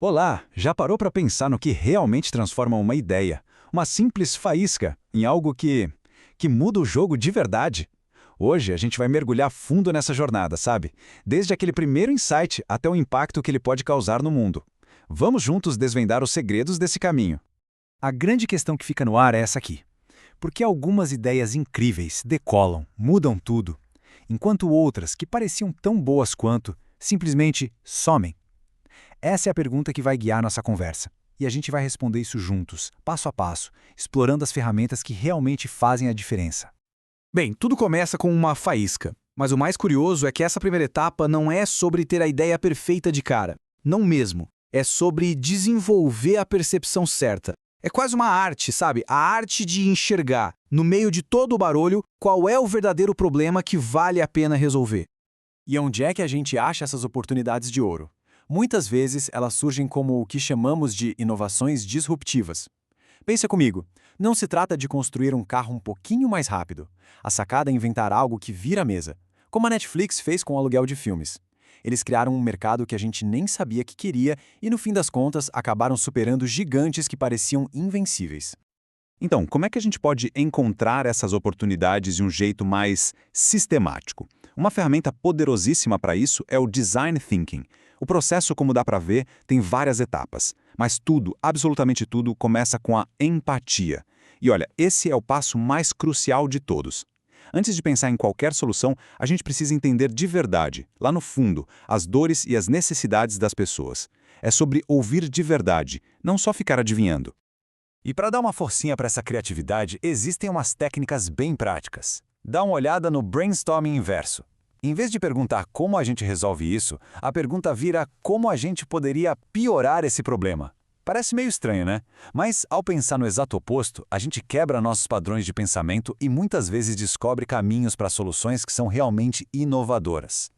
Olá, já parou para pensar no que realmente transforma uma ideia, uma simples faísca, em algo que muda o jogo de verdade? Hoje a gente vai mergulhar fundo nessa jornada, sabe? Desde aquele primeiro insight até o impacto que ele pode causar no mundo. Vamos juntos desvendar os segredos desse caminho. A grande questão que fica no ar é essa aqui. Por que algumas ideias incríveis decolam, mudam tudo, enquanto outras, que pareciam tão boas quanto, simplesmente somem? Essa é a pergunta que vai guiar nossa conversa. E a gente vai responder isso juntos, passo a passo, explorando as ferramentas que realmente fazem a diferença. Bem, tudo começa com uma faísca. Mas o mais curioso é que essa primeira etapa não é sobre ter a ideia perfeita de cara. Não mesmo. É sobre desenvolver a percepção certa. É quase uma arte, sabe? A arte de enxergar, no meio de todo o barulho, qual é o verdadeiro problema que vale a pena resolver. E onde é que a gente acha essas oportunidades de ouro? Muitas vezes elas surgem como o que chamamos de inovações disruptivas. Pensa comigo, não se trata de construir um carro um pouquinho mais rápido. A sacada é inventar algo que vira a mesa, como a Netflix fez com o aluguel de filmes. Eles criaram um mercado que a gente nem sabia que queria e, no fim das contas, acabaram superando gigantes que pareciam invencíveis. Então, como é que a gente pode encontrar essas oportunidades de um jeito mais sistemático? Uma ferramenta poderosíssima para isso é o Design Thinking. O processo, como dá para ver, tem várias etapas, mas tudo, absolutamente tudo, começa com a empatia. E olha, esse é o passo mais crucial de todos. Antes de pensar em qualquer solução, a gente precisa entender de verdade, lá no fundo, as dores e as necessidades das pessoas. É sobre ouvir de verdade, não só ficar adivinhando. E para dar uma forcinha para essa criatividade, existem umas técnicas bem práticas. Dá uma olhada no brainstorming inverso. Em vez de perguntar como a gente resolve isso, a pergunta vira como a gente poderia piorar esse problema. Parece meio estranho, né? Mas, ao pensar no exato oposto, a gente quebra nossos padrões de pensamento e muitas vezes descobre caminhos para soluções que são realmente inovadoras.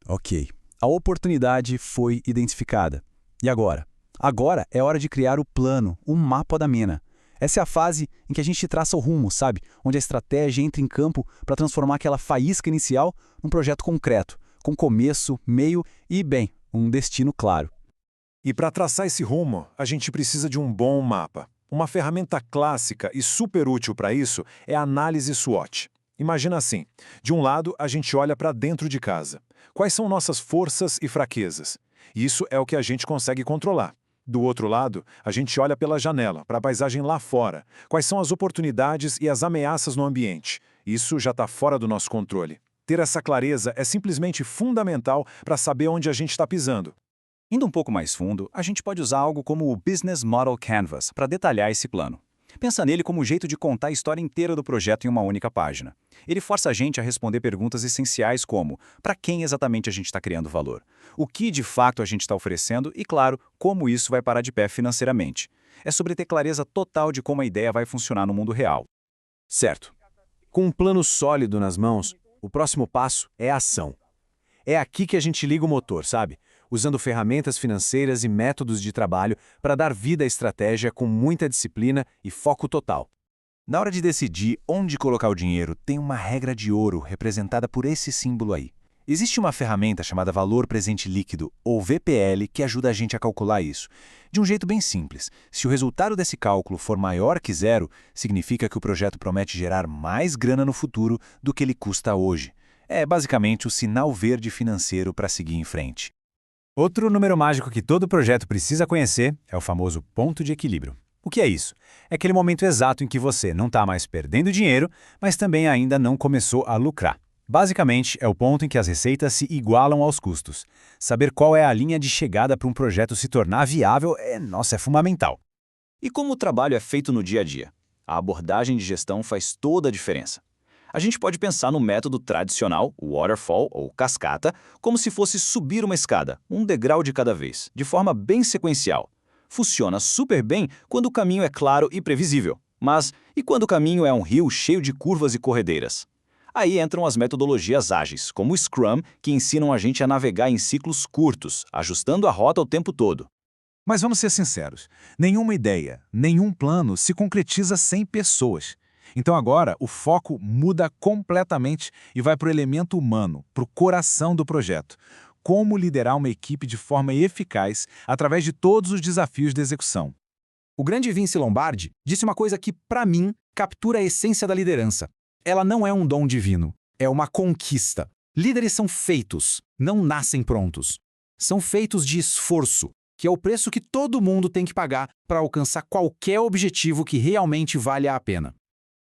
Ok, a oportunidade foi identificada. E agora? Agora é hora de criar o plano, o mapa da mina. Essa é a fase em que a gente traça o rumo, sabe? Onde a estratégia entra em campo para transformar aquela faísca inicial num projeto concreto, com começo, meio e, bem, um destino claro. E para traçar esse rumo, a gente precisa de um bom mapa. Uma ferramenta clássica e super útil para isso é a análise SWOT. Imagina assim, de um lado a gente olha para dentro de casa. Quais são nossas forças e fraquezas? Isso é o que a gente consegue controlar. Do outro lado, a gente olha pela janela, para a paisagem lá fora. Quais são as oportunidades e as ameaças no ambiente? Isso já está fora do nosso controle. Ter essa clareza é simplesmente fundamental para saber onde a gente está pisando. Indo um pouco mais fundo, a gente pode usar algo como o Business Model Canvas para detalhar esse plano. Pensa nele como um jeito de contar a história inteira do projeto em uma única página. Ele força a gente a responder perguntas essenciais como: para quem exatamente a gente está criando valor? O que de fato a gente está oferecendo e, claro, como isso vai parar de pé financeiramente. É sobre ter clareza total de como a ideia vai funcionar no mundo real. Certo. Com um plano sólido nas mãos, o próximo passo é a ação. É aqui que a gente liga o motor, sabe? Usando ferramentas financeiras e métodos de trabalho para dar vida à estratégia com muita disciplina e foco total. Na hora de decidir onde colocar o dinheiro, tem uma regra de ouro representada por esse símbolo aí. Existe uma ferramenta chamada Valor Presente Líquido, ou VPL, que ajuda a gente a calcular isso. De um jeito bem simples, se o resultado desse cálculo for maior que zero, significa que o projeto promete gerar mais grana no futuro do que ele custa hoje. É basicamente o sinal verde financeiro para seguir em frente. Outro número mágico que todo projeto precisa conhecer é o famoso ponto de equilíbrio. O que é isso? É aquele momento exato em que você não está mais perdendo dinheiro, mas também ainda não começou a lucrar. Basicamente, é o ponto em que as receitas se igualam aos custos. Saber qual é a linha de chegada para um projeto se tornar viável é fundamental. E como o trabalho é feito no dia a dia? A abordagem de gestão faz toda a diferença. A gente pode pensar no método tradicional, o waterfall ou cascata, como se fosse subir uma escada, um degrau de cada vez, de forma bem sequencial. Funciona super bem quando o caminho é claro e previsível. Mas e quando o caminho é um rio cheio de curvas e corredeiras? Aí entram as metodologias ágeis, como o Scrum, que ensinam a gente a navegar em ciclos curtos, ajustando a rota o tempo todo. Mas vamos ser sinceros, nenhuma ideia, nenhum plano se concretiza sem pessoas. Então agora o foco muda completamente e vai para o elemento humano, para o coração do projeto. como liderar uma equipe de forma eficaz através de todos os desafios de execução. O grande Vince Lombardi disse uma coisa que, para mim, captura a essência da liderança. Ela não é um dom divino, é uma conquista. Líderes são feitos, não nascem prontos. São feitos de esforço, que é o preço que todo mundo tem que pagar para alcançar qualquer objetivo que realmente valha a pena.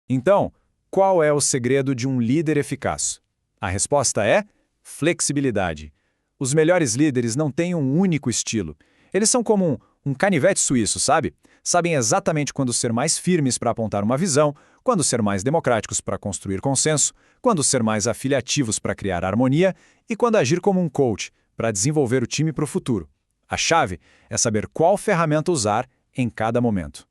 Então, qual é o segredo de um líder eficaz? A resposta é flexibilidade. Os melhores líderes não têm um único estilo. Eles são como um canivete suíço, sabe? Sabem exatamente quando ser mais firmes para apontar uma visão, quando ser mais democráticos para construir consenso, quando ser mais afiliativos para criar harmonia e quando agir como um coach para desenvolver o time para o futuro. A chave é saber qual ferramenta usar em cada momento.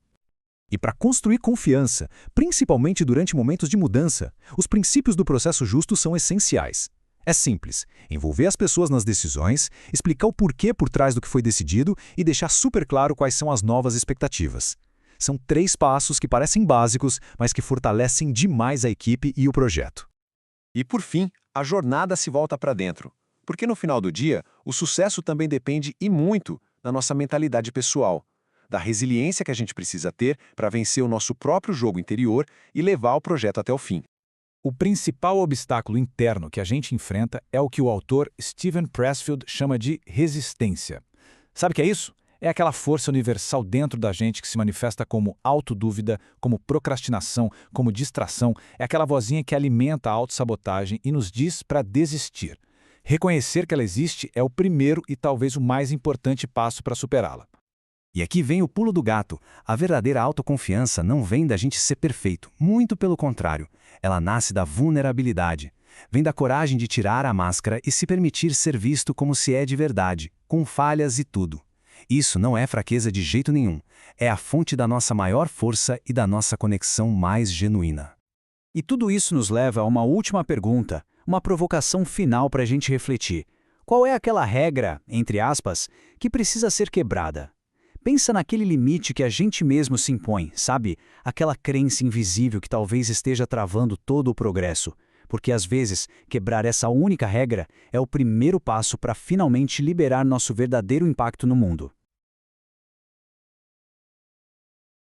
E para construir confiança, principalmente durante momentos de mudança, os princípios do processo justo são essenciais. É simples, envolver as pessoas nas decisões, explicar o porquê por trás do que foi decidido e deixar super claro quais são as novas expectativas. São 3 passos que parecem básicos, mas que fortalecem demais a equipe e o projeto. E por fim, a jornada se volta para dentro. Porque no final do dia, o sucesso também depende e muito da nossa mentalidade pessoal, da resiliência que a gente precisa ter para vencer o nosso próprio jogo interior e levar o projeto até o fim. O principal obstáculo interno que a gente enfrenta é o que o autor Steven Pressfield chama de resistência. Sabe o que é isso? É aquela força universal dentro da gente que se manifesta como autodúvida, como procrastinação, como distração. É aquela vozinha que alimenta a autossabotagem e nos diz para desistir. Reconhecer que ela existe é o primeiro e talvez o mais importante passo para superá-la. E aqui vem o pulo do gato. A verdadeira autoconfiança não vem da gente ser perfeito, muito pelo contrário. Ela nasce da vulnerabilidade. Vem da coragem de tirar a máscara e se permitir ser visto como se é de verdade, com falhas e tudo. Isso não é fraqueza de jeito nenhum. É a fonte da nossa maior força e da nossa conexão mais genuína. E tudo isso nos leva a uma última pergunta, uma provocação final para a gente refletir. Qual é aquela regra, entre aspas, que precisa ser quebrada? Pensa naquele limite que a gente mesmo se impõe, sabe? Aquela crença invisível que talvez esteja travando todo o progresso. Porque às vezes, quebrar essa única regra é o primeiro passo para finalmente liberar nosso verdadeiro impacto no mundo.